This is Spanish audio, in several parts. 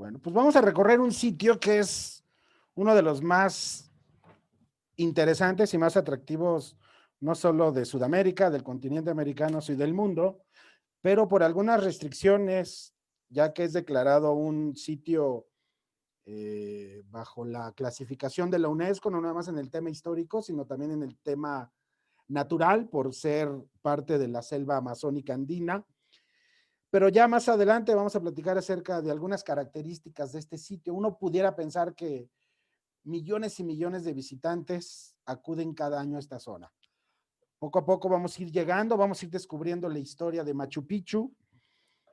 Bueno, pues vamos a recorrer un sitio que es uno de los más interesantes y más atractivos, no solo de Sudamérica, del continente americano, sino del mundo, pero por algunas restricciones, ya que es declarado un sitio bajo la clasificación de la UNESCO, no nada más en el tema histórico, sino también en el tema natural, por ser parte de la selva amazónica andina. Pero ya más adelante vamos a platicar acerca de algunas características de este sitio. Uno pudiera pensar que millones y millones de visitantes acuden cada año a esta zona. Poco a poco vamos a ir llegando, vamos a ir descubriendo la historia de Machu Picchu,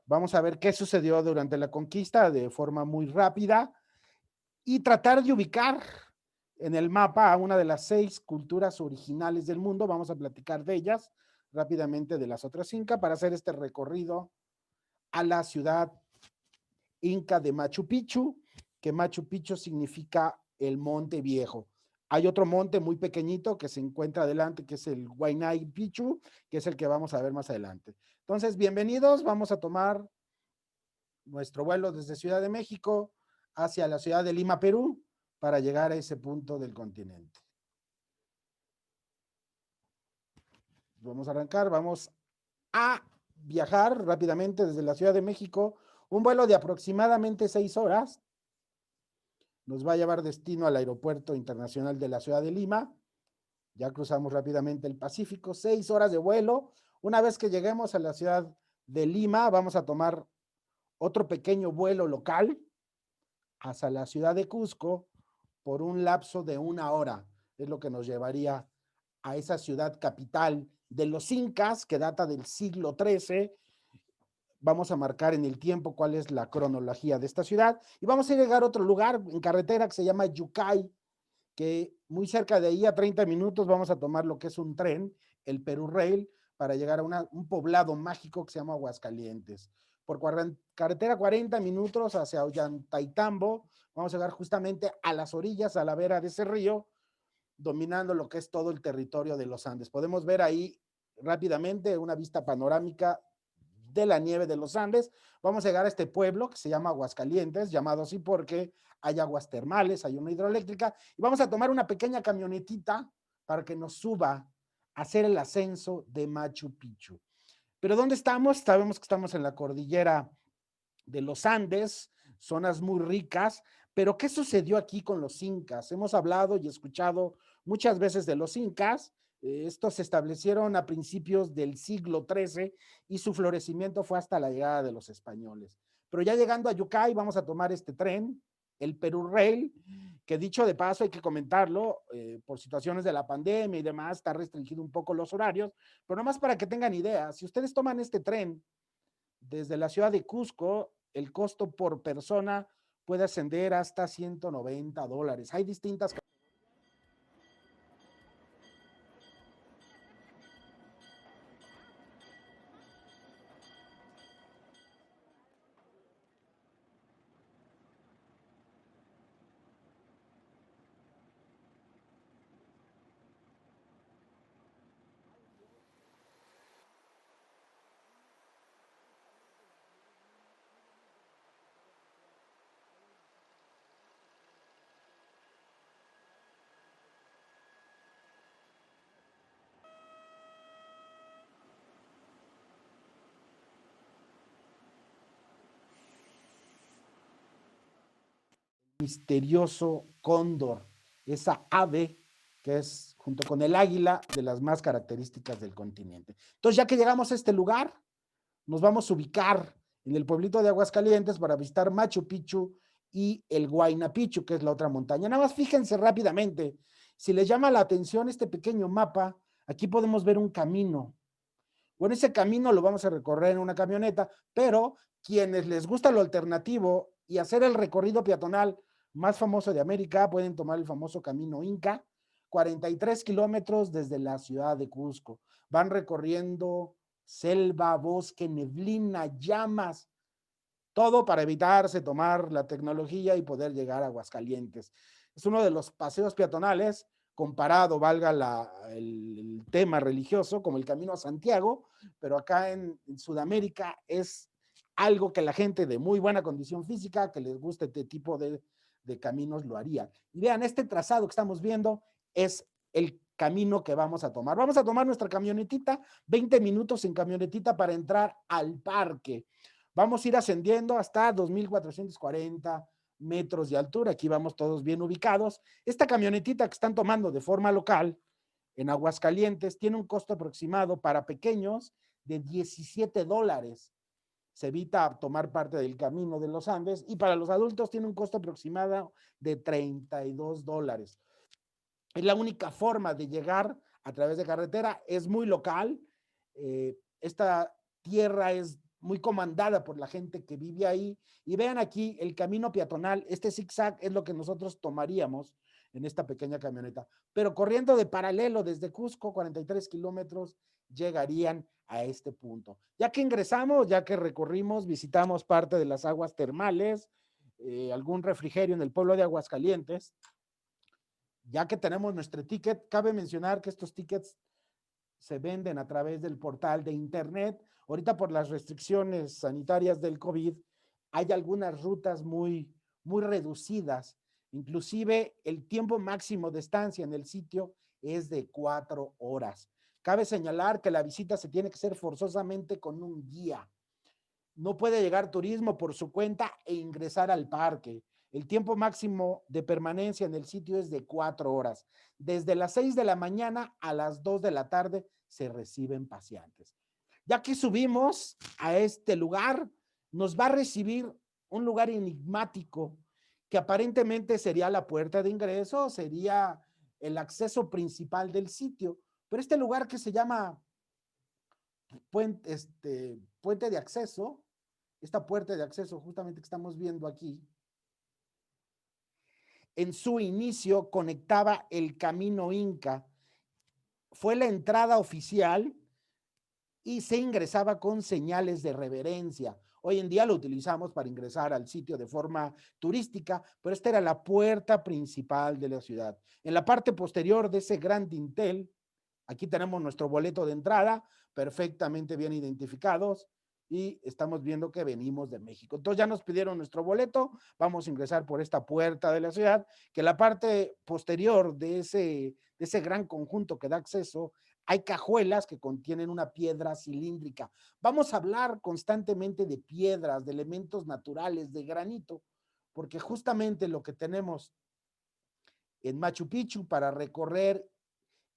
vamos a ver qué sucedió durante la conquista de forma muy rápida y tratar de ubicar en el mapa a una de las 6 culturas originales del mundo. Vamos a platicar de ellas rápidamente, de las otras 5, para hacer este recorrido a la ciudad inca de Machu Picchu, que Machu Picchu significa el monte viejo. Hay otro monte muy pequeñito que se encuentra adelante, que es el Huayna Picchu, que es el que vamos a ver más adelante. Entonces, bienvenidos, vamos a tomar nuestro vuelo desde Ciudad de México hacia la ciudad de Lima, Perú, para llegar a ese punto del continente. Vamos a arrancar, vamos a viajar rápidamente desde la Ciudad de México, un vuelo de aproximadamente 6 horas, nos va a llevar destino al Aeropuerto Internacional de la Ciudad de Lima. Ya cruzamos rápidamente el Pacífico, 6 horas de vuelo. Una vez que lleguemos a la ciudad de Lima, vamos a tomar otro pequeño vuelo local hasta la ciudad de Cusco por un lapso de 1 hora. Es lo que nos llevaría a esa ciudad capital de los incas, que data del siglo XIII. Vamos a marcar en el tiempo cuál es la cronología de esta ciudad y vamos a llegar a otro lugar en carretera que se llama Yucay, que muy cerca de ahí, a 30 minutos, vamos a tomar lo que es un tren, el Perú Rail, para llegar a un poblado mágico que se llama Aguascalientes. Por carretera 40 minutos hacia Ollantaytambo, vamos a llegar justamente a las orillas, a la vera de ese río, dominando lo que es todo el territorio de los Andes. Podemos ver ahí rápidamente una vista panorámica de la nieve de los Andes. Vamos a llegar a este pueblo que se llama Aguascalientes, llamado así porque hay aguas termales, hay una hidroeléctrica, y vamos a tomar una pequeña camionetita para que nos suba a hacer el ascenso de Machu Picchu. Pero ¿dónde estamos? Sabemos que estamos en la cordillera de los Andes, zonas muy ricas, pero ¿qué sucedió aquí con los incas? Hemos hablado y escuchado muchas veces de los incas. Estos se establecieron a principios del siglo XIII y su florecimiento fue hasta la llegada de los españoles. Pero ya llegando a Yucay vamos a tomar este tren, el Perú Rail, que dicho de paso hay que comentarlo, por situaciones de la pandemia y demás, está restringido un poco los horarios, pero nomás para que tengan idea, si ustedes toman este tren desde la ciudad de Cusco, el costo por persona puede ascender hasta $190. Hay distintas. Misterioso cóndor, esa ave que es, junto con el águila, de las más características del continente. Entonces, ya que llegamos a este lugar, nos vamos a ubicar en el pueblito de Aguascalientes para visitar Machu Picchu y el Huayna Picchu, que es la otra montaña. Nada más fíjense rápidamente, si les llama la atención este pequeño mapa, aquí podemos ver un camino. Bueno, ese camino lo vamos a recorrer en una camioneta, pero quienes les gusta lo alternativo y hacer el recorrido peatonal más famoso de América, pueden tomar el famoso camino Inca, 43 kilómetros desde la ciudad de Cusco. Van recorriendo selva, bosque, neblina, llamas, todo para evitarse tomar la tecnología y poder llegar a Aguascalientes. Es uno de los paseos peatonales comparado, valga el tema religioso, como el Camino a Santiago, pero acá en Sudamérica es algo que la gente de muy buena condición física, que les guste este tipo de caminos, lo haría. Y vean, este trazado que estamos viendo es el camino que vamos a tomar. Vamos a tomar nuestra camionetita, 20 minutos en camionetita para entrar al parque. Vamos a ir ascendiendo hasta 2,440 metros de altura. Aquí vamos todos bien ubicados. Esta camionetita que están tomando de forma local en Aguascalientes tiene un costo aproximado para pequeños de $17. Se evita tomar parte del camino de los Andes, y para los adultos tiene un costo aproximado de $32. Es la única forma de llegar a través de carretera, es muy local. Esta tierra es muy comandada por la gente que vive ahí. Y vean aquí el camino peatonal, este zigzag es lo que nosotros tomaríamos en esta pequeña camioneta. Pero corriendo de paralelo desde Cusco, 43 kilómetros, llegarían a este punto. Ya que ingresamos, ya que recorrimos, visitamos parte de las aguas termales, algún refrigerio en el pueblo de Aguascalientes. Ya que tenemos nuestro ticket, cabe mencionar que estos tickets se venden a través del portal de internet. Ahorita por las restricciones sanitarias del COVID, hay algunas rutas muy reducidas. Inclusive el tiempo máximo de estancia en el sitio es de 4 horas. Cabe señalar que la visita se tiene que hacer forzosamente con un guía. No puede llegar turismo por su cuenta e ingresar al parque. El tiempo máximo de permanencia en el sitio es de 4 horas. Desde las 6 de la mañana a las 2 de la tarde se reciben paseantes. Ya que subimos a este lugar, nos va a recibir un lugar enigmático que aparentemente sería la puerta de ingreso, sería el acceso principal del sitio. Pero este lugar que se llama puente de acceso, esta puerta de acceso justamente que estamos viendo aquí, en su inicio conectaba el camino Inca, fue la entrada oficial y se ingresaba con señales de reverencia. Hoy en día lo utilizamos para ingresar al sitio de forma turística, pero esta era la puerta principal de la ciudad. En la parte posterior de ese gran dintel, aquí tenemos nuestro boleto de entrada, perfectamente bien identificados, y estamos viendo que venimos de México. Entonces ya nos pidieron nuestro boleto, vamos a ingresar por esta puerta de la ciudad, que la parte posterior de ese gran conjunto que da acceso, hay cajuelas que contienen una piedra cilíndrica. Vamos a hablar constantemente de piedras, de elementos naturales, de granito, porque justamente lo que tenemos en Machu Picchu para recorrer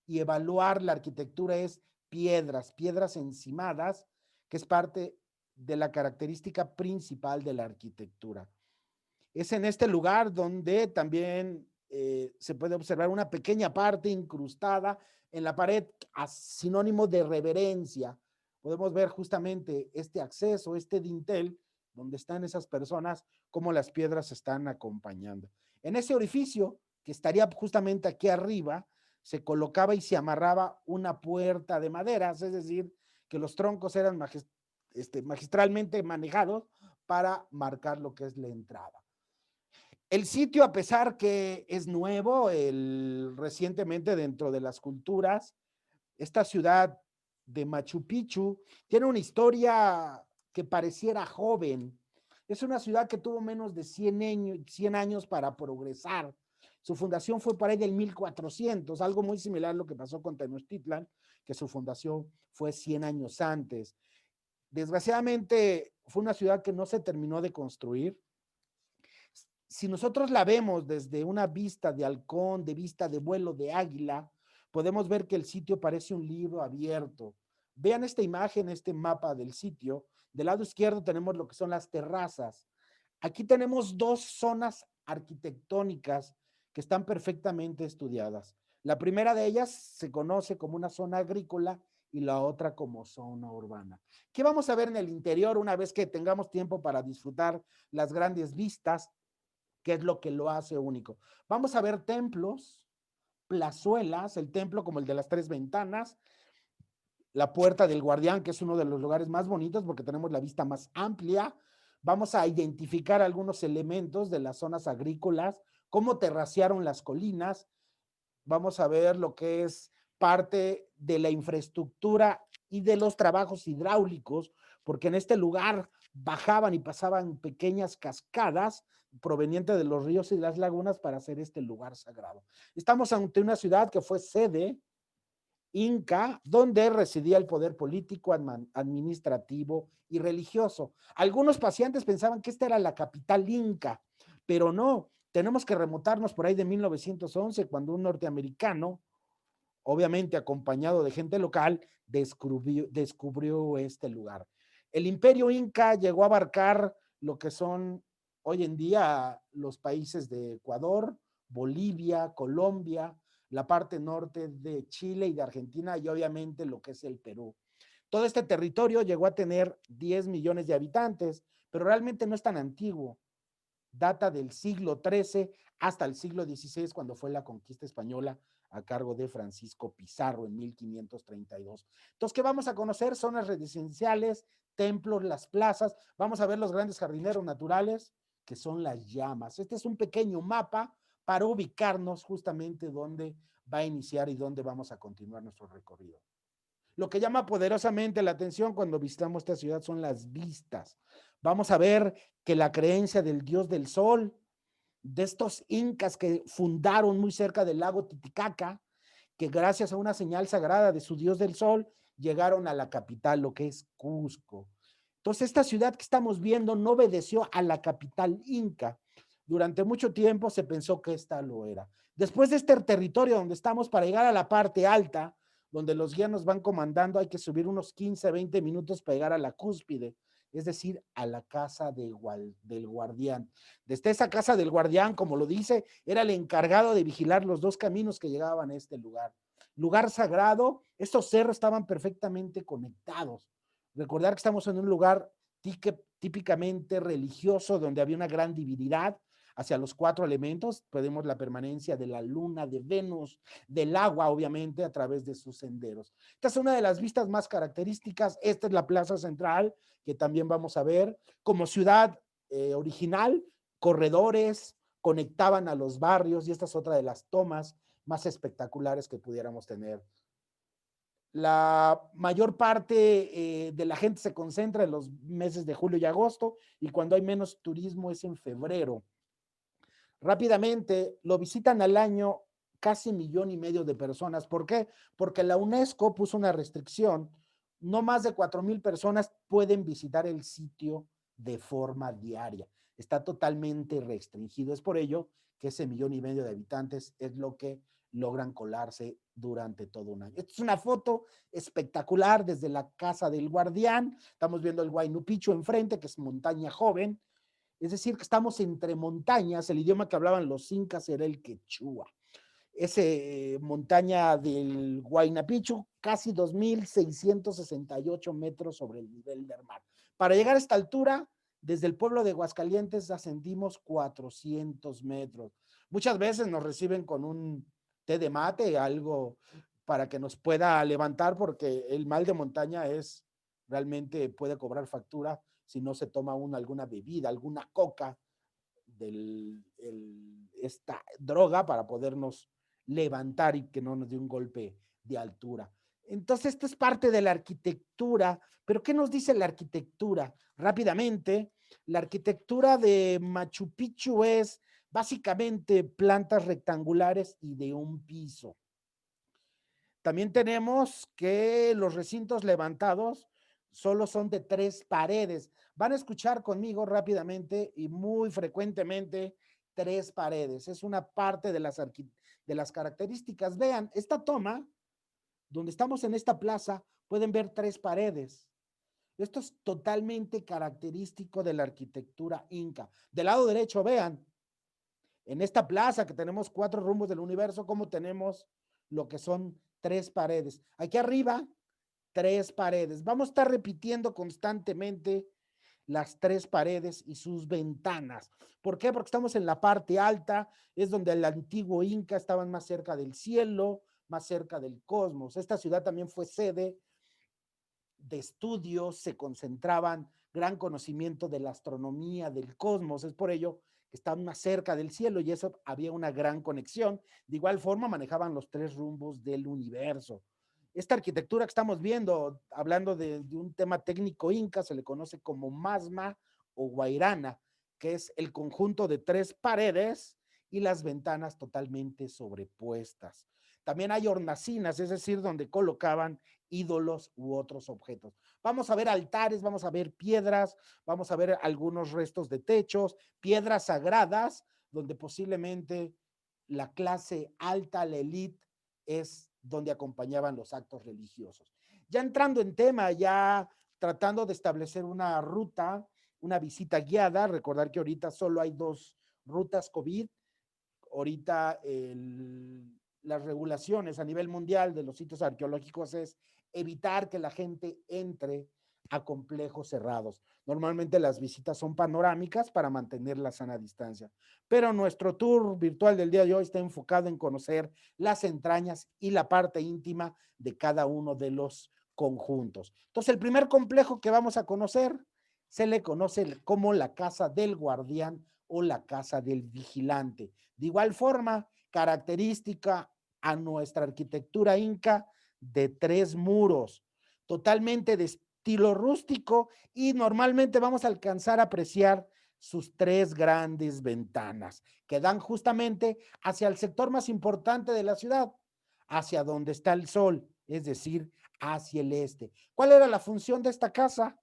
y evaluar la arquitectura es piedras encimadas, que es parte de la característica principal de la arquitectura. Es en este lugar donde también se puede observar una pequeña parte incrustada en la pared, sinónimo de reverencia. Podemos ver justamente este acceso, este dintel, donde están esas personas, cómo las piedras están acompañando. En ese orificio, que estaría justamente aquí arriba, se colocaba y se amarraba una puerta de maderas, es decir, que los troncos eran magistralmente manejados para marcar lo que es la entrada. El sitio, a pesar que es nuevo, recientemente dentro de las culturas, esta ciudad de Machu Picchu tiene una historia que pareciera joven. Es una ciudad que tuvo menos de 100 años para progresar. Su fundación fue por ahí del 1400, algo muy similar a lo que pasó con Tenochtitlan, que su fundación fue 100 años antes. Desgraciadamente, fue una ciudad que no se terminó de construir. Si nosotros la vemos desde una vista de halcón, de vista de vuelo de águila, podemos ver que el sitio parece un libro abierto. Vean esta imagen, este mapa del sitio. Del lado izquierdo tenemos lo que son las terrazas. Aquí tenemos dos zonas arquitectónicas que están perfectamente estudiadas. La primera de ellas se conoce como una zona agrícola y la otra como zona urbana. ¿Qué vamos a ver en el interior una vez que tengamos tiempo para disfrutar las grandes vistas? ¿Qué es lo que lo hace único? Vamos a ver templos, plazuelas, el templo como el de las tres ventanas, la puerta del guardián, que es uno de los lugares más bonitos porque tenemos la vista más amplia. Vamos a identificar algunos elementos de las zonas agrícolas, cómo terracearon las colinas. Vamos a ver lo que es parte de la infraestructura y de los trabajos hidráulicos, porque en este lugar bajaban y pasaban pequeñas cascadas provenientes de los ríos y las lagunas para hacer este lugar sagrado. Estamos ante una ciudad que fue sede inca, donde residía el poder político, administrativo y religioso. Algunos pacientes pensaban que esta era la capital inca, pero no. Tenemos que remontarnos por ahí de 1911, cuando un norteamericano, obviamente acompañado de gente local, descubrió este lugar. El imperio inca llegó a abarcar lo que son hoy en día los países de Ecuador, Bolivia, Colombia, la parte norte de Chile y de Argentina, y obviamente lo que es el Perú. Todo este territorio llegó a tener 10 millones de habitantes, pero realmente no es tan antiguo. Data del siglo XIII hasta el siglo XVI, cuando fue la conquista española a cargo de Francisco Pizarro en 1532. Entonces, ¿qué vamos a conocer? Zonas residenciales, templos, las plazas. Vamos a ver los grandes jardineros naturales, que son las llamas. Este es un pequeño mapa para ubicarnos justamente dónde va a iniciar y dónde vamos a continuar nuestro recorrido. Lo que llama poderosamente la atención cuando visitamos esta ciudad son las vistas. Vamos a ver que la creencia del dios del sol, de estos incas que fundaron muy cerca del lago Titicaca, que gracias a una señal sagrada de su dios del sol, llegaron a la capital, lo que es Cusco. Entonces, esta ciudad que estamos viendo no obedeció a la capital inca. Durante mucho tiempo se pensó que esta lo era. Después de este territorio donde estamos, para llegar a la parte alta, donde los guías nos van comandando, hay que subir unos 15, 20 minutos para llegar a la cúspide, es decir, a la casa del guardián. Desde esa casa del guardián, como lo dice, era el encargado de vigilar los dos caminos que llegaban a este lugar. Lugar sagrado, estos cerros estaban perfectamente conectados. Recordar que estamos en un lugar típicamente religioso, donde había una gran divinidad hacia los 4 elementos. Podemos la permanencia de la luna, de Venus, del agua, obviamente, a través de sus senderos. Esta es una de las vistas más características. Esta es la plaza central, que también vamos a ver. Como ciudad original, corredores conectaban a los barrios, y esta es otra de las tomas más espectaculares que pudiéramos tener. La mayor parte de la gente se concentra en los meses de julio y agosto, y cuando hay menos turismo es en febrero. Rápidamente lo visitan al año casi 1,5 millones de personas. ¿Por qué? Porque la UNESCO puso una restricción. No más de 4,000 personas pueden visitar el sitio de forma diaria. Está totalmente restringido. Es por ello que ese 1,5 millones de habitantes es lo que logran colarse durante todo un año. Esta es una foto espectacular desde la casa del guardián. Estamos viendo el Huayno Picchu enfrente, que es montaña joven. Es decir, que estamos entre montañas. El idioma que hablaban los incas era el quechua. Ese montaña del Huayna Picchu, casi 2,668 metros sobre el nivel del mar. Para llegar a esta altura, desde el pueblo de Aguascalientes ascendimos 400 metros. Muchas veces nos reciben con un té de mate, algo para que nos pueda levantar, porque el mal de montaña es realmente puede cobrar factura si no se toma alguna bebida, alguna coca, esta droga para podernos levantar y que no nos dé un golpe de altura. Entonces, esto es parte de la arquitectura, pero ¿qué nos dice la arquitectura? Rápidamente, la arquitectura de Machu Picchu es básicamente plantas rectangulares y de un piso. También tenemos que los recintos levantados solo son de 3 paredes. Van a escuchar conmigo rápidamente y muy frecuentemente 3 paredes. Es una parte de las características. Vean, esta toma, donde estamos en esta plaza, pueden ver 3 paredes. Esto es totalmente característico de la arquitectura inca. Del lado derecho, vean, en esta plaza que tenemos 4 rumbos del universo, como tenemos lo que son 3 paredes. Aquí arriba, 3 paredes. Vamos a estar repitiendo constantemente las 3 paredes y sus ventanas. ¿Por qué? Porque estamos en la parte alta, es donde el antiguo Inca estaban más cerca del cielo, más cerca del cosmos. Esta ciudad también fue sede de estudios, se concentraban gran conocimiento de la astronomía, del cosmos. Es por ello que están más cerca del cielo, y eso había una gran conexión. De igual forma manejaban los 3 rumbos del universo. Esta arquitectura que estamos viendo, hablando de un tema técnico inca, se le conoce como masma o guairana, que es el conjunto de 3 paredes y las ventanas totalmente sobrepuestas. También hay hornacinas, es decir, donde colocaban ídolos u otros objetos. Vamos a ver altares, vamos a ver piedras, vamos a ver algunos restos de techos, piedras sagradas, donde posiblemente la clase alta, la élite, es donde acompañaban los actos religiosos. Ya entrando en tema, ya tratando de establecer una ruta, una visita guiada, recordar que ahorita solo hay 2 rutas COVID, ahorita las regulaciones a nivel mundial de los sitios arqueológicos es evitar que la gente entre a complejos cerrados. Normalmente las visitas son panorámicas para mantener la sana distancia, pero nuestro tour virtual del día de hoy está enfocado en conocer las entrañas y la parte íntima de cada uno de los conjuntos. Entonces, el primer complejo que vamos a conocer se le conoce como la casa del guardián o la casa del vigilante. De igual forma, característica a nuestra arquitectura inca de 3 muros, totalmente de estilo rústico, y normalmente vamos a alcanzar a apreciar sus 3 grandes ventanas que dan justamente hacia el sector más importante de la ciudad, hacia donde está el sol, es decir, hacia el este. ¿Cuál era la función de esta casa?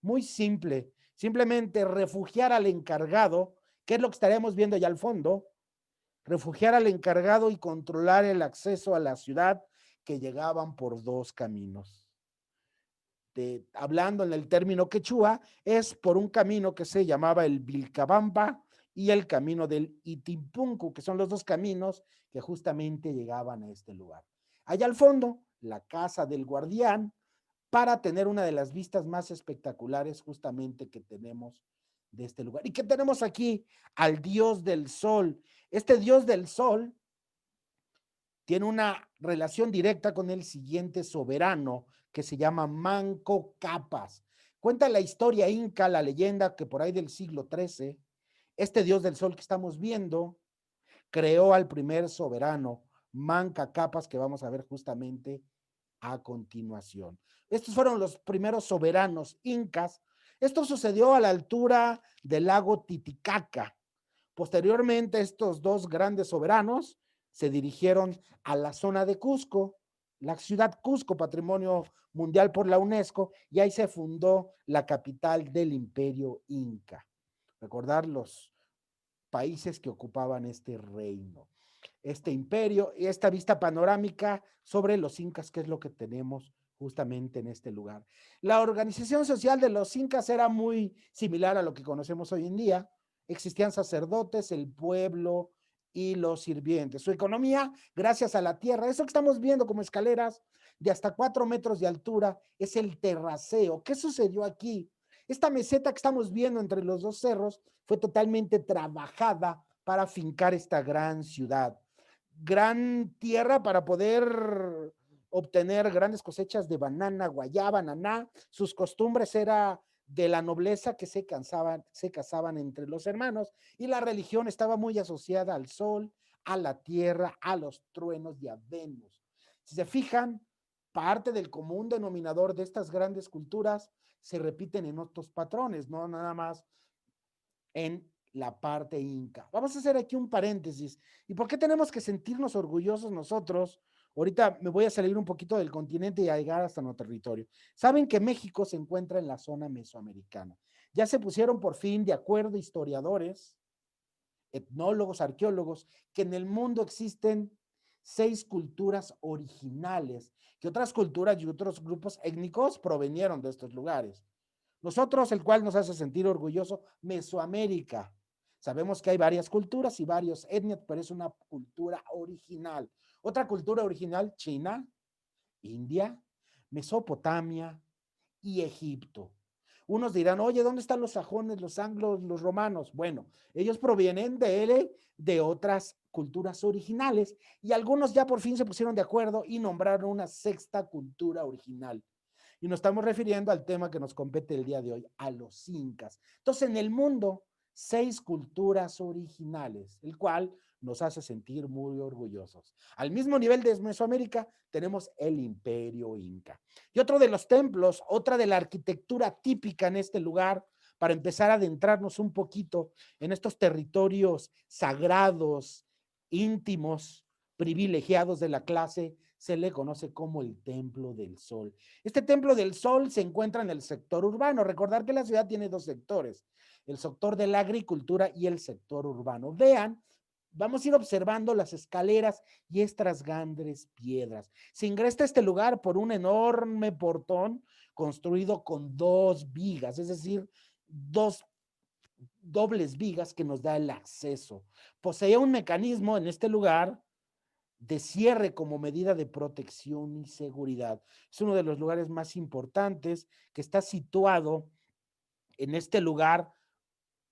Muy simple, simplemente refugiar al encargado, que es lo que estaremos viendo ya al fondo, refugiar al encargado y controlar el acceso a la ciudad, que llegaban por 2 caminos. Hablando en el término quechua, es por un camino que se llamaba el Vilcabamba y el camino del Itimpuncu, que son los 2 caminos que justamente llegaban a este lugar. Allá al fondo, la casa del guardián, para tener una de las vistas más espectaculares justamente que tenemos de este lugar. Y que tenemos aquí al dios del sol. Este dios del sol tiene una relación directa con el siguiente soberano, que se llama Manco Capac. Cuenta la historia inca, la leyenda, que por ahí del siglo XIII, este dios del sol que estamos viendo creó al primer soberano, Manca Capac, que vamos a ver justamente a continuación. Estos fueron los primeros soberanos incas. Esto sucedió a la altura del lago Titicaca. Posteriormente, estos 2 grandes soberanos se dirigieron a la zona de Cusco, la ciudad Cusco, patrimonio mundial por la UNESCO, y ahí se fundó la capital del imperio inca. Recordar los países que ocupaban este reino, este imperio, y esta vista panorámica sobre los incas, que es lo que tenemos justamente en este lugar. La organización social de los incas era muy similar a lo que conocemos hoy en día. Existían sacerdotes, el pueblo y los sirvientes. Su economía, gracias a la tierra, eso que estamos viendo como escaleras de hasta 4 metros de altura, es el terraceo. ¿Qué sucedió aquí? Esta meseta que estamos viendo entre los 2 cerros fue totalmente trabajada para fincar esta gran ciudad. Gran tierra para poder obtener grandes cosechas de banana, guayaba, naná. Sus costumbres era de la nobleza, que se casaban entre los hermanos, y la religión estaba muy asociada al sol, a la tierra, a los truenos y a Venus. Si se fijan, parte del común denominador de estas grandes culturas se repiten en otros patrones, no nada más en la parte inca. Vamos a hacer aquí un paréntesis. ¿Y por qué tenemos que sentirnos orgullosos nosotros? Ahorita me voy a salir un poquito del continente y a llegar hasta nuestro territorio. Saben que México se encuentra en la zona mesoamericana. Ya se pusieron por fin de acuerdo historiadores, etnólogos, arqueólogos, que en el mundo existen 6 culturas originales, que otras culturas y otros grupos étnicos provenieron de estos lugares. Nosotros, el cual nos hace sentir orgulloso, Mesoamérica. Sabemos que hay varias culturas y varios etnias, pero es una cultura original. Otra cultura original, China, India, Mesopotamia y Egipto. Unos dirán, oye, ¿dónde están los sajones, los anglos, los romanos? Bueno, ellos provienen de otras culturas originales, y algunos ya por fin se pusieron de acuerdo y nombraron una 6ª cultura original. Y nos estamos refiriendo al tema que nos compete el día de hoy, a los incas. Entonces, en el mundo 6 culturas originales, el cual nos hace sentir muy orgullosos. Al mismo nivel de Mesoamérica tenemos el Imperio Inca. Y otro de los templos, otra de la arquitectura típica en este lugar, para empezar a adentrarnos un poquito en estos territorios sagrados, íntimos, privilegiados de la clase, se le conoce como el Templo del Sol. Este Templo del Sol se encuentra en el sector urbano. Recordar que la ciudad tiene dos sectores, el sector de la agricultura y el sector urbano. Vean, vamos a ir observando las escaleras y estas grandes piedras. Se ingresa a este lugar por un enorme portón construido con 2 vigas, es decir, 2 dobles vigas que nos da el acceso. Posee un mecanismo en este lugar de cierre como medida de protección y seguridad. Es uno de los lugares más importantes que está situado en este lugar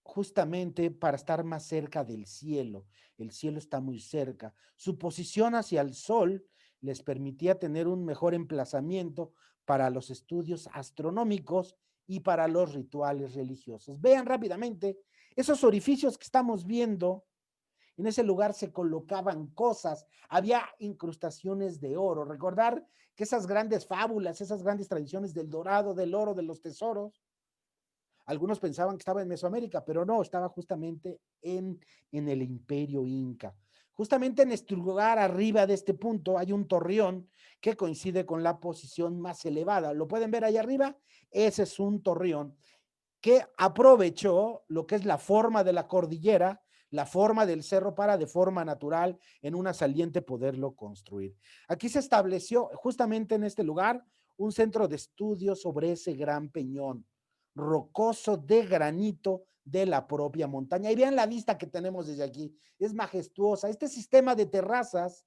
justamente para estar más cerca del cielo. El cielo está muy cerca. Su posición hacia el sol les permitía tener un mejor emplazamiento para los estudios astronómicos y para los rituales religiosos. Vean rápidamente esos orificios que estamos viendo. En ese lugar se colocaban cosas, había incrustaciones de oro. Recordar que esas grandes fábulas, esas grandes tradiciones del dorado, del oro, de los tesoros, algunos pensaban que estaba en Mesoamérica, pero no, estaba justamente en el Imperio Inca. Justamente en este lugar, arriba de este punto, hay un torreón que coincide con la posición más elevada. ¿Lo pueden ver ahí arriba? Ese es un torreón que aprovechó lo que es la forma de la cordillera, la forma del cerro para de forma natural en una saliente poderlo construir. Aquí se estableció justamente en este lugar un centro de estudio sobre ese gran peñón rocoso de granito de la propia montaña. Y vean la vista que tenemos desde aquí, es majestuosa. Este sistema de terrazas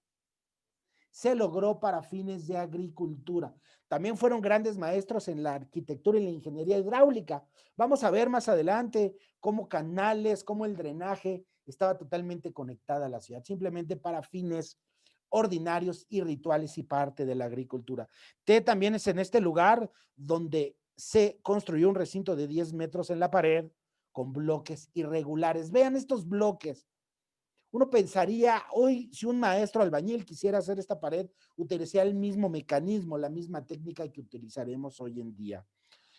se logró para fines de agricultura. También fueron grandes maestros en la arquitectura y la ingeniería hidráulica. Vamos a ver más adelante cómo canales, cómo el drenaje estaba totalmente conectada a la ciudad, simplemente para fines ordinarios y rituales y parte de la agricultura. También es en este lugar donde se construyó un recinto de 10 metros en la pared con bloques irregulares. Vean estos bloques. Uno pensaría, hoy, si un maestro albañil quisiera hacer esta pared, utilizaría el mismo mecanismo, la misma técnica que utilizaremos hoy en día.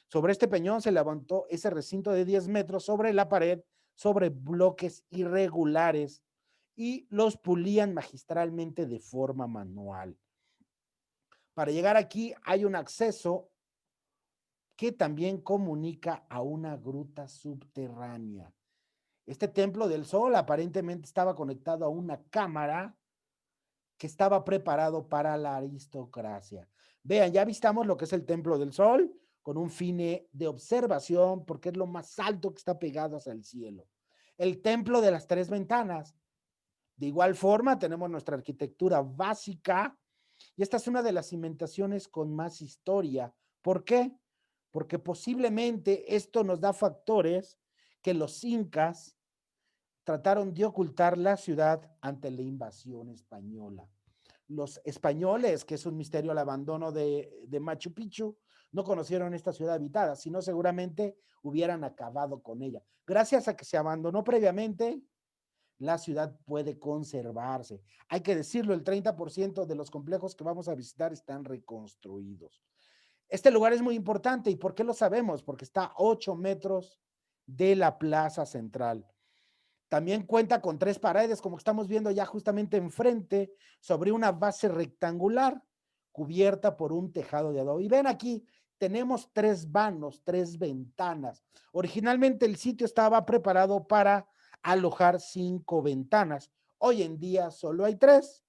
Sobre este peñón se levantó ese recinto de 10 metros sobre la pared, sobre bloques irregulares, y los pulían magistralmente de forma manual. Para llegar aquí hay un acceso que también comunica a una gruta subterránea. Este templo del sol aparentemente estaba conectado a una cámara que estaba preparado para la aristocracia. Vean, ya vistamos lo que es el templo del sol con un fin de observación porque es lo más alto que está pegado hacia el cielo. El templo de las 3 ventanas. De igual forma, tenemos nuestra arquitectura básica y esta es una de las cimentaciones con más historia. ¿Por qué? Porque posiblemente esto nos da factores que los incas trataron de ocultar la ciudad ante la invasión española. Los españoles, que es un misterio al abandono de Machu Picchu, no conocieron esta ciudad habitada, sino seguramente hubieran acabado con ella. Gracias a que se abandonó previamente, la ciudad puede conservarse. Hay que decirlo, el 30% de los complejos que vamos a visitar están reconstruidos. Este lugar es muy importante. ¿Y por qué lo sabemos? Porque está a 8 metros de la plaza central. También cuenta con 3 paredes, como estamos viendo ya justamente enfrente, sobre una base rectangular cubierta por un tejado de adobe. Y ven aquí, tenemos 3 vanos, 3 ventanas. Originalmente el sitio estaba preparado para alojar 5 ventanas. Hoy en día solo hay 3,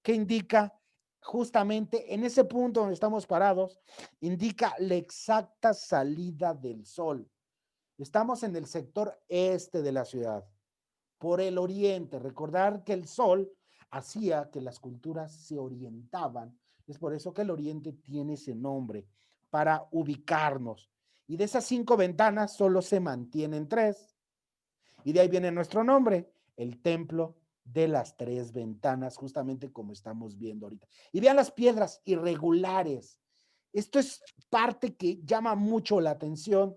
que indica justamente en ese punto donde estamos parados, indica la exacta salida del sol. Estamos en el sector este de la ciudad, por el oriente. Recordar que el sol hacía que las culturas se orientaban. Es por eso que el oriente tiene ese nombre, para ubicarnos. Y de esas 5 ventanas solo se mantienen 3. Y de ahí viene nuestro nombre, el templo de las 3 ventanas, justamente como estamos viendo ahorita. Y vean las piedras irregulares. Esto es parte que llama mucho la atención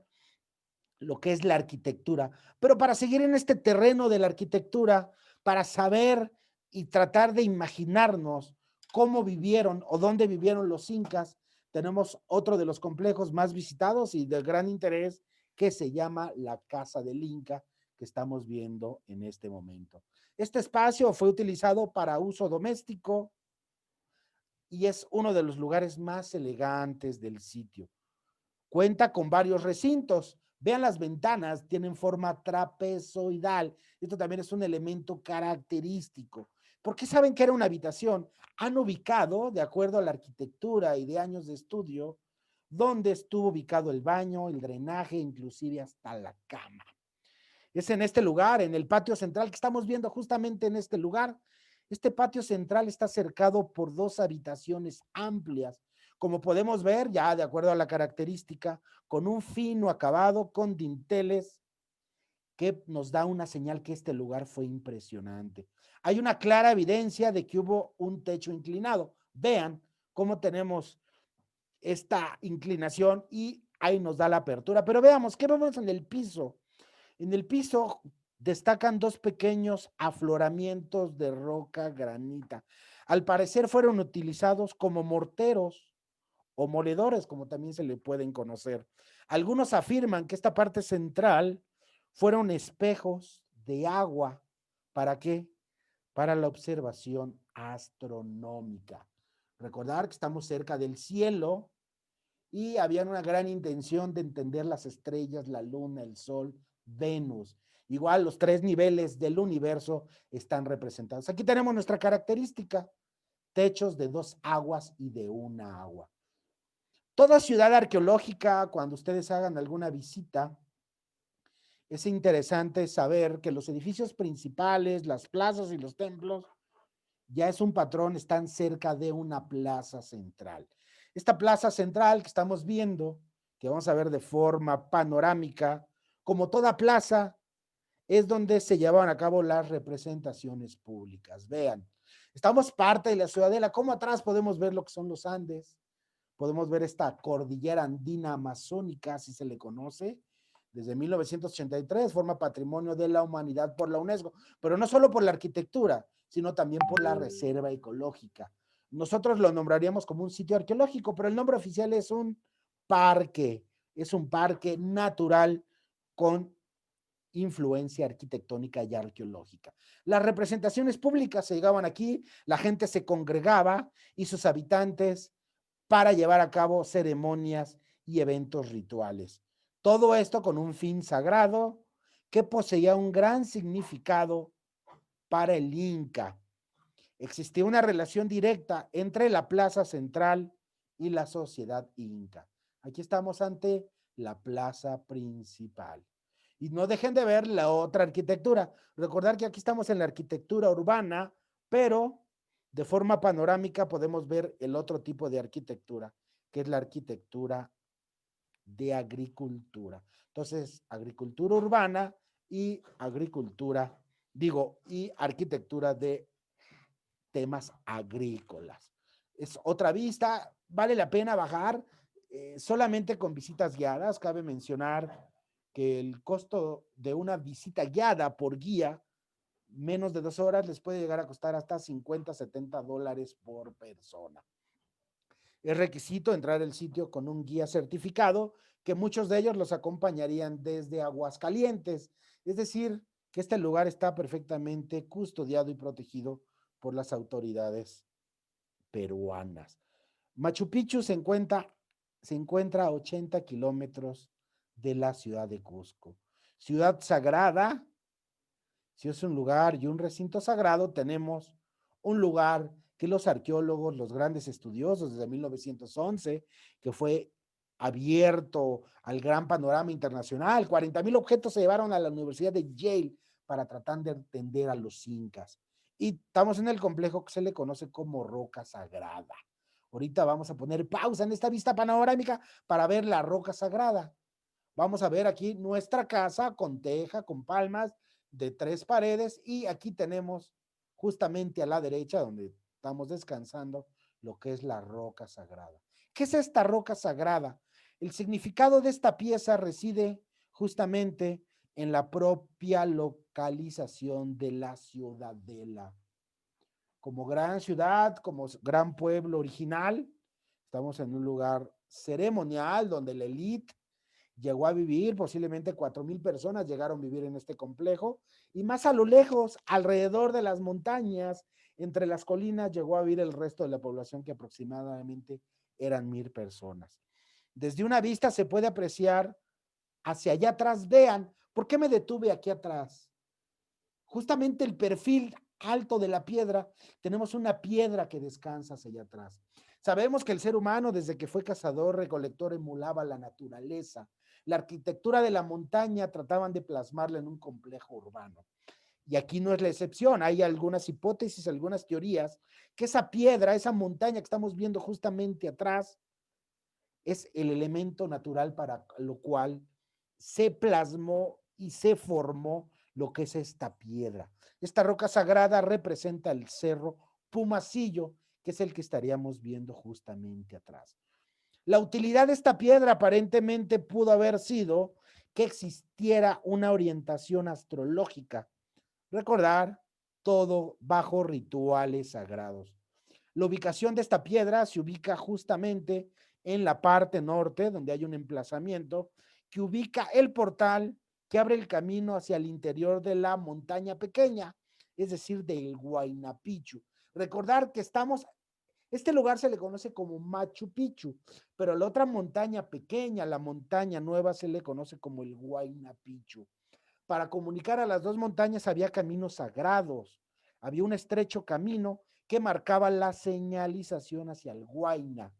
lo que es la arquitectura. Pero para seguir en este terreno de la arquitectura, para saber y tratar de imaginarnos cómo vivieron o dónde vivieron los incas, tenemos otro de los complejos más visitados y de gran interés que se llama la Casa del Inca, que estamos viendo en este momento. Este espacio fue utilizado para uso doméstico y es uno de los lugares más elegantes del sitio. Cuenta con varios recintos. Vean las ventanas, tienen forma trapezoidal. Esto también es un elemento característico. ¿Por qué saben que era una habitación? Han ubicado, de acuerdo a la arquitectura y de años de estudio, dónde estuvo ubicado el baño, el drenaje, inclusive hasta la cama. Es en este lugar, en el patio central que estamos viendo justamente en este lugar. Este patio central está cercado por dos habitaciones amplias, como podemos ver, ya de acuerdo a la característica, con un fino acabado, con dinteles, que nos da una señal que este lugar fue impresionante. Hay una clara evidencia de que hubo un techo inclinado. Vean cómo tenemos esta inclinación y ahí nos da la apertura. Pero veamos, ¿qué vemos en el piso? En el piso destacan dos pequeños afloramientos de roca granita. Al parecer fueron utilizados como morteros o moledores, como también se le pueden conocer. Algunos afirman que esta parte central fueron espejos de agua. ¿Para qué? Para la observación astronómica. Recordar que estamos cerca del cielo y habían una gran intención de entender las estrellas, la luna, el sol, Venus. Igual los tres niveles del universo están representados. Aquí tenemos nuestra característica, techos de dos aguas y de una agua. Toda ciudad arqueológica, cuando ustedes hagan alguna visita, es interesante saber que los edificios principales, las plazas y los templos, ya es un patrón, están cerca de una plaza central. Esta plaza central que estamos viendo, que vamos a ver de forma panorámica, como toda plaza, es donde se llevan a cabo las representaciones públicas. Vean, estamos parte de la ciudadela, como atrás podemos ver lo que son los Andes, podemos ver esta cordillera andina amazónica, así se le conoce, desde 1983 forma patrimonio de la humanidad por la UNESCO, pero no solo por la arquitectura, sino también por la reserva ecológica. Nosotros lo nombraríamos como un sitio arqueológico, pero el nombre oficial parque, es un parque natural con influencia arquitectónica y arqueológica. Las representaciones públicas se llegaban aquí, la gente se congregaba y sus habitantes para llevar a cabo ceremonias y eventos rituales. Todo esto con un fin sagrado que poseía un gran significado para el Inca. Existía una relación directa entre la plaza central y la sociedad inca. Aquí estamos ante la plaza principal. Y no dejen de ver la otra arquitectura. Recordar que aquí estamos en la arquitectura urbana, pero de forma panorámica podemos ver el otro tipo de arquitectura, que es la arquitectura de agricultura. Entonces, agricultura urbana y agricultura, y arquitectura de temas agrícolas. Es otra vista, vale la pena bajar solamente con visitas guiadas. Cabe mencionar que el costo de una visita guiada por guía, menos de 2 horas, les puede llegar a costar hasta 50, $70 por persona. Es requisito entrar al sitio con un guía certificado, que muchos de ellos los acompañarían desde Aguascalientes. Es decir, que este lugar está perfectamente custodiado y protegido por las autoridades peruanas. Machu Picchu se encuentra a 80 kilómetros de la ciudad de Cusco. Ciudad sagrada, si es un lugar y un recinto sagrado, tenemos un lugar que los arqueólogos, los grandes estudiosos desde 1911, que fue abierto al gran panorama internacional. 40,000 objetos se llevaron a la Universidad de Yale para tratar de entender a los incas. Y estamos en el complejo que se le conoce como Roca Sagrada. Ahorita vamos a poner pausa en esta vista panorámica para ver la Roca Sagrada. Vamos a ver aquí nuestra casa con teja, con palmas de 3 paredes, y aquí tenemos justamente a la derecha, donde estamos descansando, lo que es la roca sagrada. ¿Qué es esta roca sagrada? El significado de esta pieza reside justamente en la propia localización de la ciudadela. Como gran ciudad, como gran pueblo original, estamos en un lugar ceremonial donde la élite llegó a vivir, posiblemente 4,000 personas llegaron a vivir en este complejo, y más a lo lejos, alrededor de las montañas, entre las colinas, llegó a vivir el resto de la población, que aproximadamente eran 1,000 personas. Desde una vista se puede apreciar hacia allá atrás. Vean, ¿por qué me detuve aquí atrás? Justamente el perfil alto de la piedra, tenemos una piedra que descansa hacia allá atrás. Sabemos que el ser humano, desde que fue cazador, recolector, emulaba la naturaleza. La arquitectura de la montaña trataban de plasmarla en un complejo urbano. Y aquí no es la excepción. Hay algunas hipótesis, algunas teorías, que esa piedra, esa montaña que estamos viendo justamente atrás, es el elemento natural para lo cual se plasmó y se formó lo que es esta piedra. Esta roca sagrada representa el cerro Pumasillo, que es el que estaríamos viendo justamente atrás. La utilidad de esta piedra aparentemente pudo haber sido que existiera una orientación astrológica. Recordar, todo bajo rituales sagrados. La ubicación de esta piedra se ubica justamente en la parte norte, donde hay un emplazamiento que ubica el portal que abre el camino hacia el interior de la montaña pequeña, es decir, del Huayna Picchu. Recordar que este lugar se le conoce como Machu Picchu, pero la otra montaña pequeña, la montaña nueva, se le conoce como el Huayna Picchu. Para comunicar a las dos montañas había caminos sagrados, había un estrecho camino que marcaba la señalización hacia el Huayna.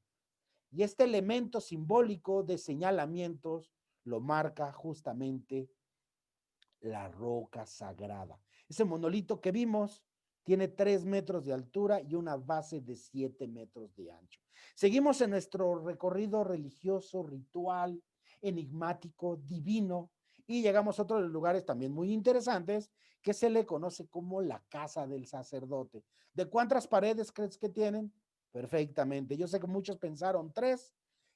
Y este elemento simbólico de señalamientos lo marca justamente la roca sagrada. Ese monolito que vimos tiene 3 metros de altura y una base de 7 metros de ancho. Seguimos en nuestro recorrido religioso, ritual, enigmático, divino, y llegamos a otros lugares también muy interesantes que se le conoce como la casa del sacerdote. ¿De cuántas paredes crees que tienen? Perfectamente. Yo sé que muchos pensaron 3,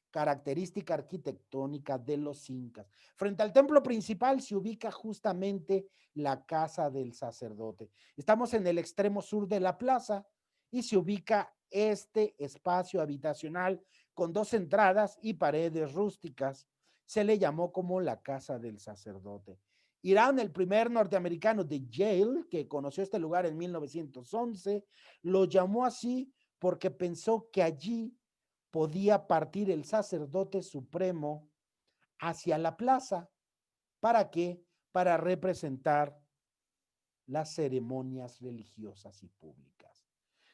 característica arquitectónica de los incas. Frente al templo principal se ubica justamente la casa del sacerdote. Estamos en el extremo sur de la plaza y se ubica este espacio habitacional con 2 entradas y paredes rústicas. Se le llamó como la casa del sacerdote. Irán, el primer norteamericano de Yale, que conoció este lugar en 1911, lo llamó así porque pensó que allí podía partir el sacerdote supremo hacia la plaza. ¿Para qué? Para representar las ceremonias religiosas y públicas.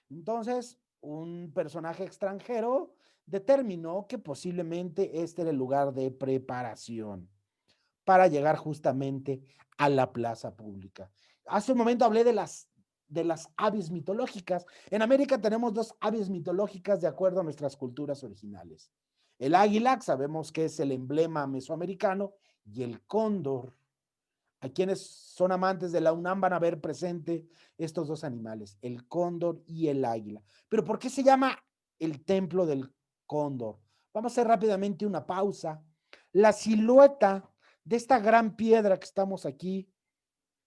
Entonces, un personaje extranjero determinó que posiblemente este era el lugar de preparación para llegar justamente a la plaza pública. Hace un momento hablé de las aves mitológicas. En América tenemos 2 aves mitológicas de acuerdo a nuestras culturas originales. El águila, sabemos que es el emblema mesoamericano, y el cóndor. A quienes son amantes de la UNAM van a ver presente estos 2 animales, el cóndor y el águila. Pero ¿por qué se llama el templo del cóndor? Vamos a hacer rápidamente una pausa. La silueta de esta gran piedra que estamos aquí,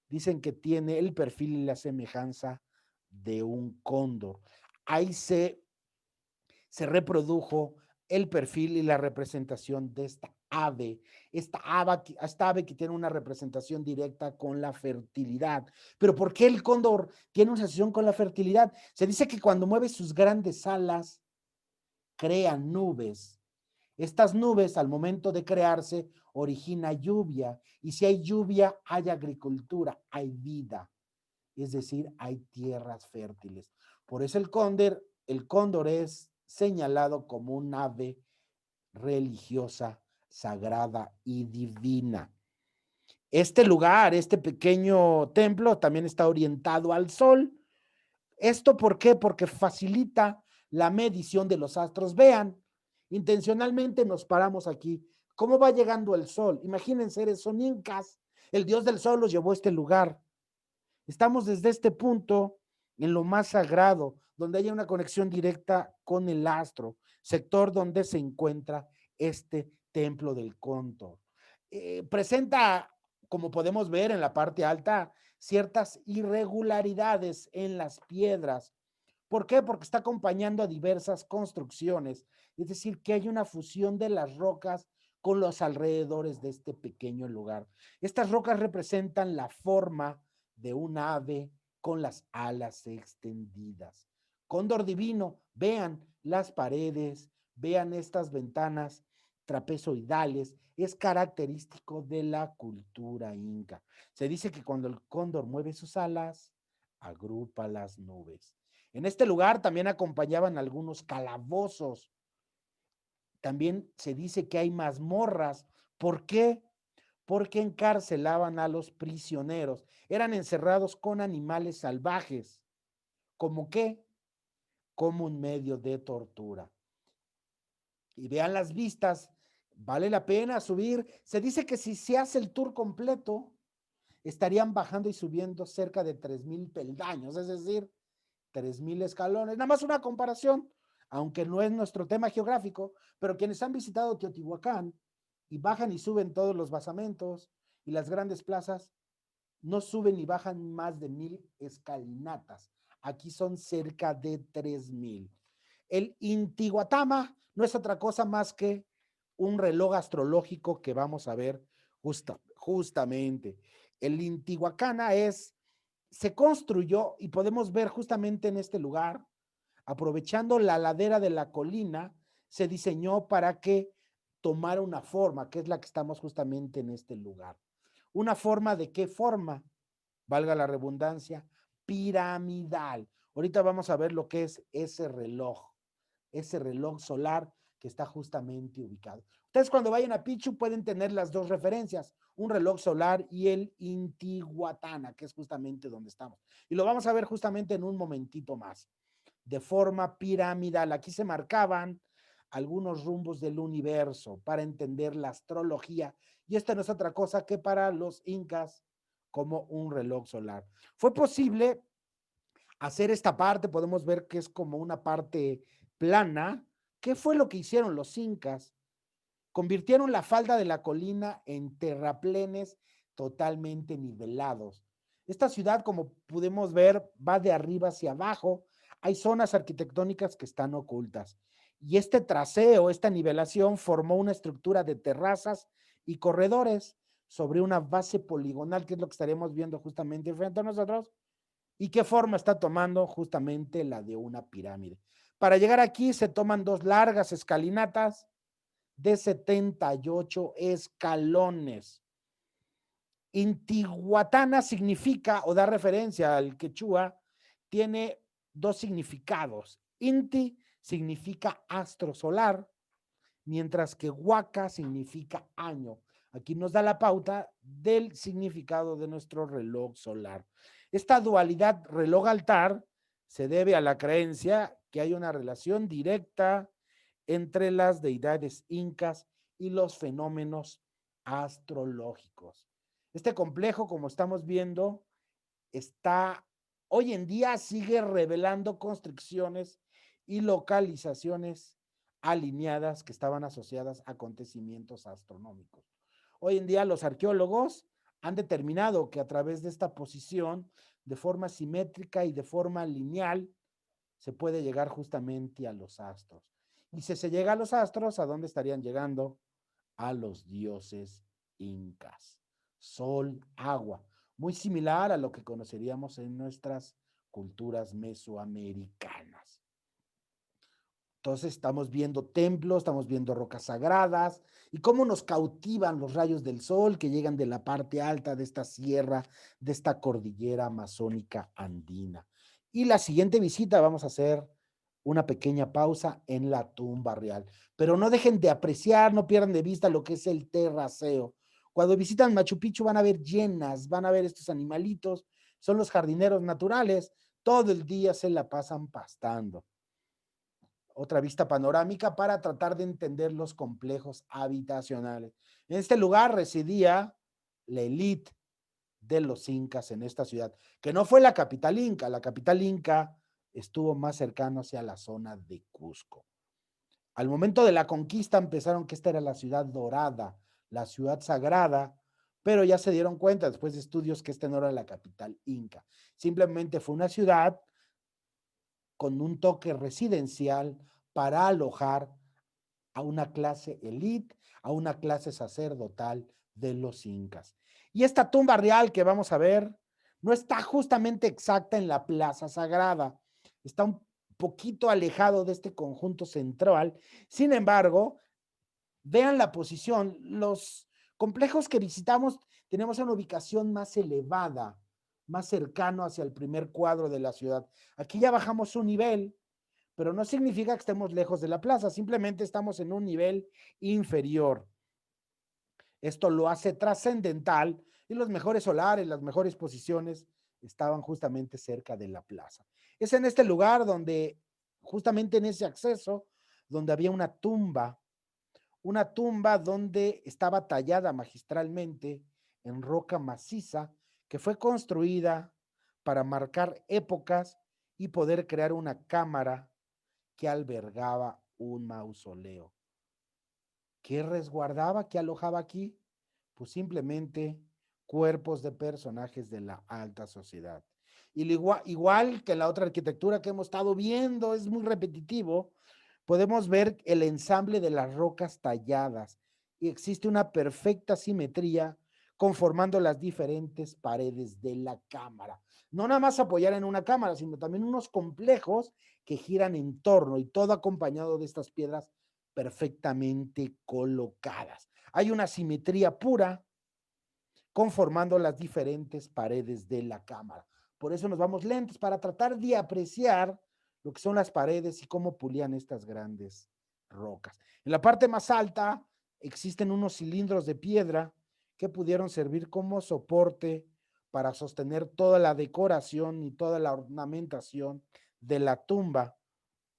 dicen que tiene el perfil y la semejanza de un cóndor. Ahí se reprodujo el perfil y la representación de esta ave que tiene una representación directa con la fertilidad. Pero ¿por qué el cóndor tiene una asociación con la fertilidad? Se dice que cuando mueve sus grandes alas, crean nubes. Estas nubes, al momento de crearse, origina lluvia. Y si hay lluvia, hay agricultura, hay vida. Es decir, hay tierras fértiles. Por eso el cóndor es señalado como un ave religiosa, sagrada y divina. Este lugar, este pequeño templo, también está orientado al sol. ¿Esto por qué? Porque facilita la medición de los astros. Vean, intencionalmente nos paramos aquí. ¿Cómo va llegando el sol? Imagínense, son incas. El dios del sol los llevó a este lugar. Estamos desde este punto en lo más sagrado, donde hay una conexión directa con el astro, sector donde se encuentra este templo del cóndor. presenta, como podemos ver en la parte alta, ciertas irregularidades en las piedras. ¿Por qué? Porque está acompañando a diversas construcciones, es decir, que hay una fusión de las rocas con los alrededores de este pequeño lugar. Estas rocas representan la forma de un ave con las alas extendidas. Cóndor divino, vean las paredes, vean estas ventanas trapezoidales, es característico de la cultura inca. Se dice que cuando el cóndor mueve sus alas, agrupa las nubes. En este lugar también acompañaban algunos calabozos. También se dice que hay mazmorras. ¿Por qué? Porque encarcelaban a los prisioneros. Eran encerrados con animales salvajes. ¿Cómo qué? Como un medio de tortura. Y vean las vistas, vale la pena subir. Se dice que si se hace el tour completo, estarían bajando y subiendo cerca de 3,000 peldaños, es decir, 3,000 escalones. Nada más una comparación, aunque no es nuestro tema geográfico, pero quienes han visitado Teotihuacán y bajan y suben todos los basamentos y las grandes plazas, no suben y bajan más de 1,000 escalinatas. Aquí son cerca de 3,000. El Intihuatama no es otra cosa más que un reloj astrológico que vamos a ver justamente. El Intihuacana se construyó y podemos ver justamente en este lugar, aprovechando la ladera de la colina, se diseñó para que tomara una forma, que es la que estamos justamente en este lugar. ¿Una forma de qué forma? Valga la redundancia, piramidal. Ahorita vamos a ver lo que es ese reloj solar que está justamente ubicado. Ustedes cuando vayan a Pichu pueden tener las dos referencias, un reloj solar y el Intihuatana, que es justamente donde estamos. Y lo vamos a ver justamente en un momentito más. De forma piramidal, aquí se marcaban algunos rumbos del universo para entender la astrología. Y esta no es otra cosa que para los incas como un reloj solar. Fue posible hacer esta parte, podemos ver que es como una parte plana. ¿Qué fue lo que hicieron los incas? Convirtieron la falda de la colina en terraplenes totalmente nivelados. Esta ciudad, como pudimos ver, va de arriba hacia abajo. Hay zonas arquitectónicas que están ocultas. Y este traceo, esta nivelación, formó una estructura de terrazas y corredores sobre una base poligonal, que es lo que estaremos viendo justamente frente a nosotros. ¿Y qué forma está tomando? Justamente la de una pirámide. Para llegar aquí se toman dos largas escalinatas de 78 escalones. Intihuatana significa o da referencia al quechua, tiene dos significados. Inti significa astro solar, mientras que huaca significa año. Aquí nos da la pauta del significado de nuestro reloj solar. Esta dualidad reloj-altar se debe a la creencia que hay una relación directa entre las deidades incas y los fenómenos astrológicos. Este complejo, como estamos viendo, está hoy en día sigue revelando construcciones y localizaciones alineadas que estaban asociadas a acontecimientos astronómicos. Hoy en día los arqueólogos han determinado que a través de esta posición, de forma simétrica y de forma lineal, se puede llegar justamente a los astros. Y si se llega a los astros, ¿a dónde estarían llegando? A los dioses incas. Sol, agua. Muy similar a lo que conoceríamos en nuestras culturas mesoamericanas. Entonces estamos viendo templos, estamos viendo rocas sagradas y cómo nos cautivan los rayos del sol que llegan de la parte alta de esta sierra, de esta cordillera amazónica andina. Y la siguiente visita vamos a hacer una pequeña pausa en la tumba real. Pero no dejen de apreciar, no pierdan de vista lo que es el terraceo. Cuando visitan Machu Picchu van a ver llenas, van a ver estos animalitos, son los jardineros naturales, todo el día se la pasan pastando. Otra vista panorámica para tratar de entender los complejos habitacionales. En este lugar residía la élite de los incas en esta ciudad, que no fue la capital inca estuvo más cercano hacia la zona de Cusco. Al momento de la conquista empezaron que esta era la ciudad dorada, la ciudad sagrada, pero ya se dieron cuenta después de estudios que esta no era la capital inca. Simplemente fue una ciudad con un toque residencial para alojar a una clase elite, a una clase sacerdotal de los incas. Y esta tumba real que vamos a ver no está justamente exacta en la plaza sagrada, está un poquito alejado de este conjunto central. Sin embargo, vean la posición, los complejos que visitamos tenemos una ubicación más elevada, más cercano hacia el primer cuadro de la ciudad. Aquí ya bajamos un nivel, pero no significa que estemos lejos de la plaza, simplemente estamos en un nivel inferior. Esto lo hace trascendental y los mejores solares, las mejores posiciones estaban justamente cerca de la plaza. Es en este lugar donde, justamente en ese acceso, donde había una tumba donde estaba tallada magistralmente en roca maciza, que fue construida para marcar épocas y poder crear una cámara que albergaba un mausoleo. ¿Qué resguardaba? ¿Qué alojaba aquí? Pues simplemente cuerpos de personajes de la alta sociedad. Y igual que en la otra arquitectura que hemos estado viendo, es muy repetitivo, podemos ver el ensamble de las rocas talladas y existe una perfecta simetría conformando las diferentes paredes de la cámara. No nada más apoyar en una cámara, sino también unos complejos que giran en torno y todo acompañado de estas piedras perfectamente colocadas. Hay una simetría pura conformando las diferentes paredes de la cámara. Por eso nos vamos lentos para tratar de apreciar lo que son las paredes y cómo pulían estas grandes rocas. En la parte más alta existen unos cilindros de piedra que pudieron servir como soporte para sostener toda la decoración y toda la ornamentación de la tumba,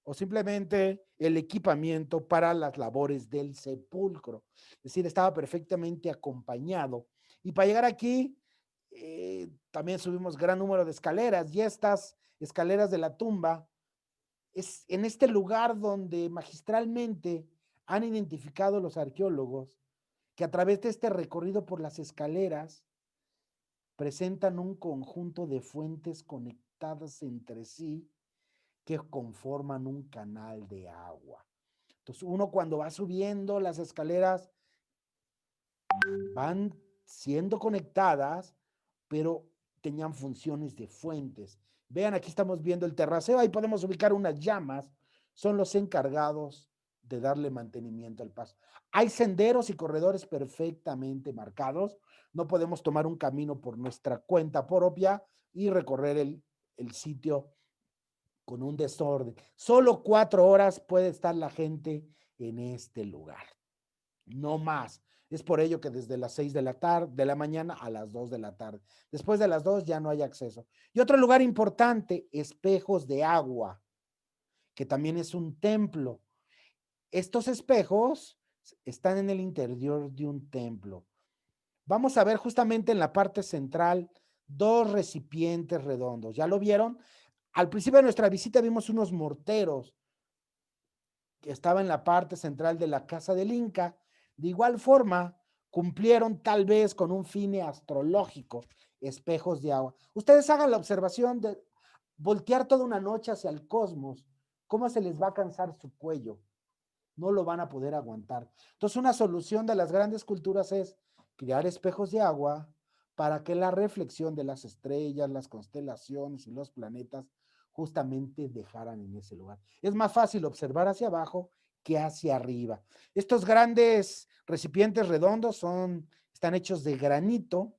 o simplemente el equipamiento para las labores del sepulcro. Es decir, estaba perfectamente acompañado. Y para llegar aquí, también subimos gran número de escaleras, y estas escaleras de la tumba es en este lugar donde magistralmente han identificado los arqueólogos que a través de este recorrido por las escaleras presentan un conjunto de fuentes conectadas entre sí que conforman un canal de agua. Entonces, uno cuando va subiendo las escaleras van siendo conectadas, pero tenían funciones de fuentes. Vean, aquí estamos viendo el terraceo, ahí podemos ubicar unas llamas, son los encargados de darle mantenimiento al paso. Hay senderos y corredores perfectamente marcados, no podemos tomar un camino por nuestra cuenta propia y recorrer el sitio con un desorden. Solo 4 horas puede estar la gente en este lugar, no más. Es por ello que desde las 6 de la tarde, de la mañana a las 2 de la tarde. Después de las 2 ya no hay acceso. Y otro lugar importante, espejos de agua, que también es un templo. Estos espejos están en el interior de un templo. Vamos a ver justamente en la parte central 2 recipientes redondos. ¿Ya lo vieron? Al principio de nuestra visita vimos unos morteros que estaban en la parte central de la casa del Inca. De igual forma, cumplieron tal vez con un fin astrológico, espejos de agua. Ustedes hagan la observación de voltear toda una noche hacia el cosmos, cómo se les va a cansar su cuello, no lo van a poder aguantar. Entonces, una solución de las grandes culturas es crear espejos de agua para que la reflexión de las estrellas, las constelaciones y los planetas justamente dejaran en ese lugar. Es más fácil observar hacia abajo que hacia arriba. Estos grandes recipientes redondos están hechos de granito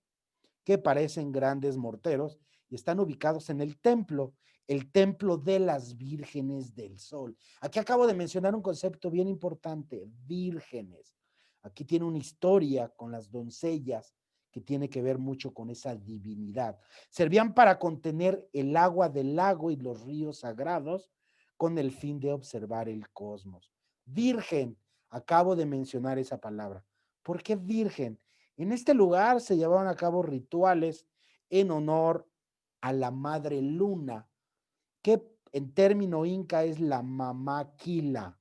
que parecen grandes morteros y están ubicados en el templo de las vírgenes del sol. Aquí acabo de mencionar un concepto bien importante, vírgenes. Aquí tiene una historia con las doncellas que tiene que ver mucho con esa divinidad. Servían para contener el agua del lago y los ríos sagrados con el fin de observar el cosmos. Virgen, acabo de mencionar esa palabra. ¿Por qué virgen? En este lugar se llevaban a cabo rituales en honor a la madre luna, que en término inca es la mamá Quila,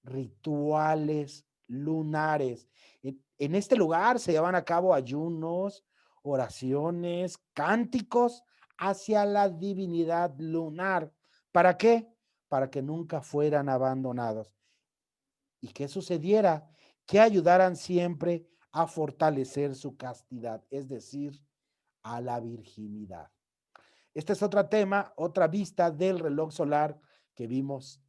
rituales lunares. En este lugar se llevan a cabo ayunos, oraciones, cánticos hacia la divinidad lunar. ¿Para qué? Para que nunca fueran abandonados. ¿Y qué sucediera? Que ayudaran siempre a fortalecer su castidad, es decir, a la virginidad. Este es otro tema, otra vista del reloj solar que vimos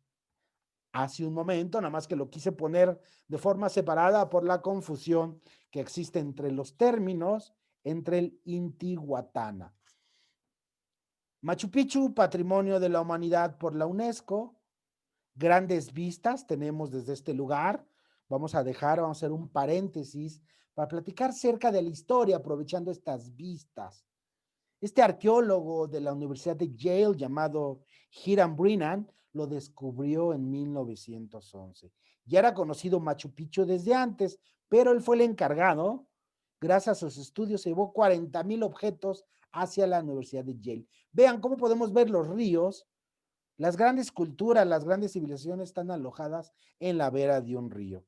hace un momento, nada más que lo quise poner de forma separada por la confusión que existe entre los términos, entre el Intihuatana. Machu Picchu, Patrimonio de la Humanidad por la UNESCO. Grandes vistas tenemos desde este lugar. Vamos a hacer un paréntesis para platicar cerca de la historia, aprovechando estas vistas. Este arqueólogo de la Universidad de Yale llamado Hiram Brennan lo descubrió en 1911. Ya era conocido Machu Picchu desde antes, pero él fue el encargado. Gracias a sus estudios se llevó 40,000 objetos hacia la Universidad de Yale. Vean cómo podemos ver los ríos. Las grandes culturas, las grandes civilizaciones están alojadas en la vera de un río.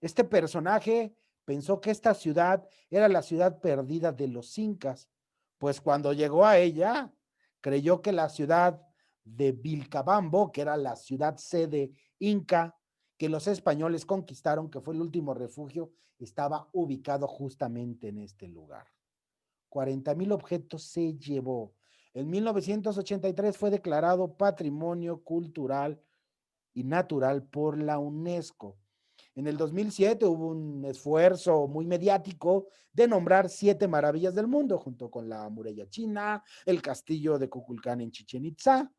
Este personaje pensó que esta ciudad era la ciudad perdida de los incas, pues cuando llegó a ella, creyó que la ciudad de Vilcabambo, que era la ciudad sede inca, que los españoles conquistaron, que fue el último refugio, estaba ubicado justamente en este lugar. 40,000 objetos se llevó. En 1983 fue declarado Patrimonio Cultural y Natural por la UNESCO. En el 2007 hubo un esfuerzo muy mediático de nombrar 7 maravillas del mundo, junto con la muralla china, el castillo de Kukulcán en Chichén Itzá.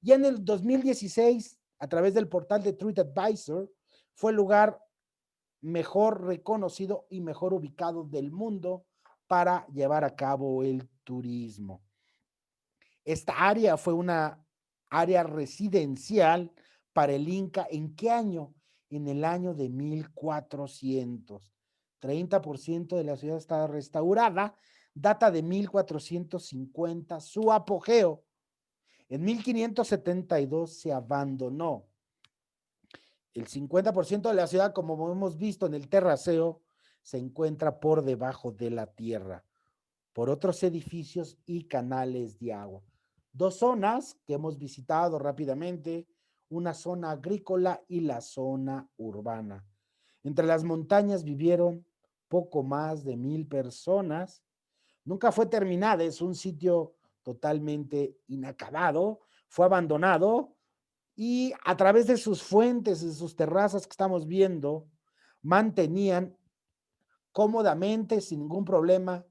Y en el 2016, a través del portal de TripAdvisor, fue el lugar mejor reconocido y mejor ubicado del mundo para llevar a cabo el turismo. Esta área fue una área residencial para el Inca. ¿En qué año? En el año de 1400. 30% de la ciudad está restaurada, data de 1450, su apogeo. En 1572 se abandonó. El 50% de la ciudad, como hemos visto en el terraceo, se encuentra por debajo de la tierra, por otros edificios y canales de agua. 2 zonas que hemos visitado rápidamente, una zona agrícola y la zona urbana. Entre las montañas vivieron poco más de 1,000 personas. Nunca fue terminada, es un sitio totalmente inacabado, fue abandonado y a través de sus fuentes, de sus terrazas que estamos viendo, mantenían cómodamente, sin ningún problema,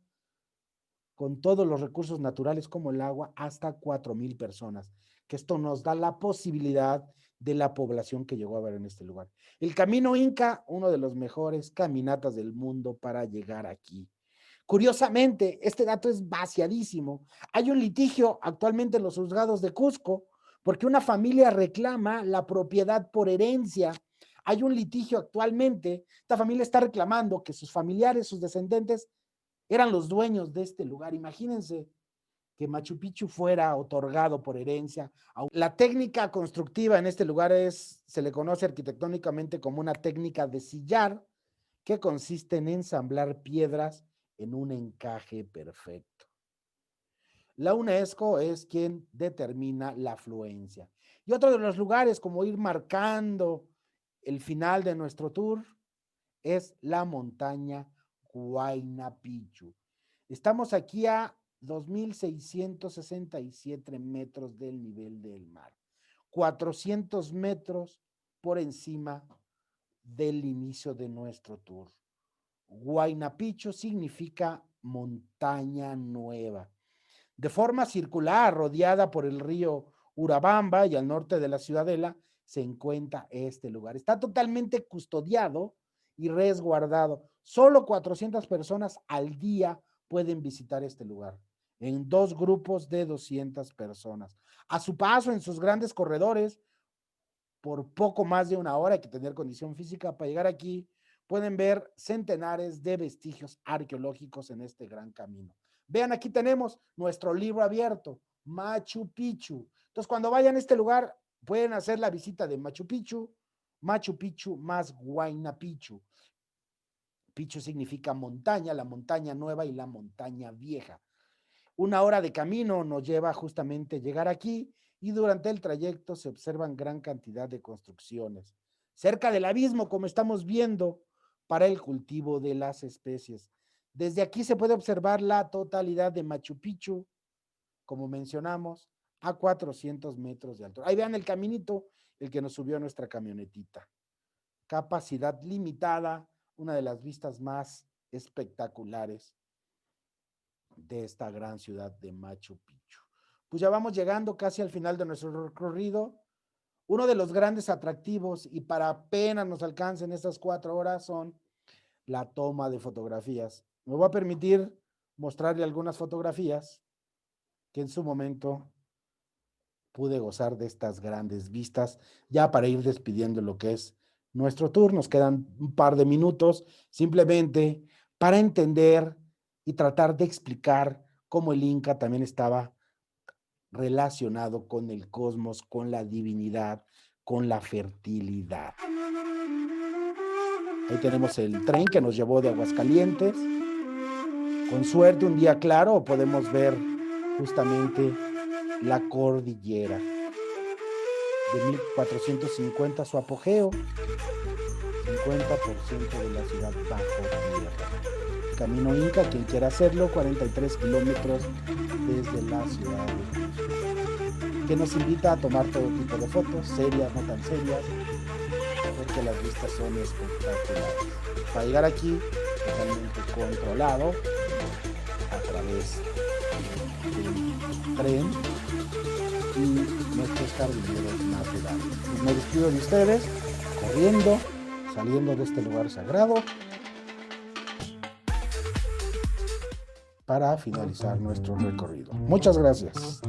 con todos los recursos naturales como el agua, hasta 4,000 personas, que esto nos da la posibilidad de la población que llegó a ver en este lugar. El Camino Inca, uno de los mejores caminatas del mundo para llegar aquí. Curiosamente, este dato es vaciadísimo. Hay un litigio actualmente en los juzgados de Cusco porque una familia reclama la propiedad por herencia. Hay un litigio actualmente. Esta familia está reclamando que sus familiares, sus descendientes, eran los dueños de este lugar. Imagínense que Machu Picchu fuera otorgado por herencia. La técnica constructiva en este lugar se le conoce arquitectónicamente como una técnica de sillar, que consiste en ensamblar piedras en un encaje perfecto. La UNESCO es quien determina la afluencia. Y otro de los lugares, como ir marcando el final de nuestro tour, es la montaña Huayna Picchu. Estamos aquí a 2,667 metros del nivel del mar, 400 metros por encima del inicio de nuestro tour. Huayna Picchu significa montaña nueva. De forma circular, rodeada por el río Urabamba y al norte de la ciudadela, se encuentra este lugar. Está totalmente custodiado y resguardado. Solo 400 personas al día pueden visitar este lugar, en 2 grupos de 200 personas. A su paso, en sus grandes corredores, por poco más de una hora, hay que tener condición física para llegar aquí, pueden ver centenares de vestigios arqueológicos en este gran camino. Vean, aquí tenemos nuestro libro abierto, Machu Picchu. Entonces, cuando vayan a este lugar, pueden hacer la visita de Machu Picchu más Huayna Picchu. Pichu significa montaña, la montaña nueva y la montaña vieja. 1 hora de camino nos lleva justamente a llegar aquí y durante el trayecto se observan gran cantidad de construcciones cerca del abismo, como estamos viendo, para el cultivo de las especies. Desde aquí se puede observar la totalidad de Machu Picchu, como mencionamos, a 400 metros de altura. Ahí vean el caminito, el que nos subió a nuestra camionetita. Capacidad limitada, una de las vistas más espectaculares de esta gran ciudad de Machu Picchu. Pues ya vamos llegando casi al final de nuestro recorrido. Uno de los grandes atractivos, y para apenas nos alcancen estas 4 horas, son la toma de fotografías. Me voy a permitir mostrarle algunas fotografías que en su momento pude gozar de estas grandes vistas, ya para ir despidiendo lo que es nuestro tour. Nos quedan un par de minutos simplemente para entender y tratar de explicar cómo el Inca también estaba relacionado con el cosmos, con la divinidad, con la fertilidad. Ahí tenemos el tren que nos llevó de Aguascalientes. Con suerte, un día claro, podemos ver justamente la cordillera de 1450, su apogeo, 50% de la ciudad bajo tierra. Camino Inca, quien quiera hacerlo, 43 kilómetros desde la ciudad de México, que nos invita a tomar todo tipo de fotos, serias, no tan serias, porque las vistas son espectaculares. Para llegar aquí, totalmente controlado a través del tren y nuestros jardineros naturales. Me despido de ustedes, corriendo, saliendo de este lugar sagrado, para finalizar nuestro recorrido. Muchas gracias.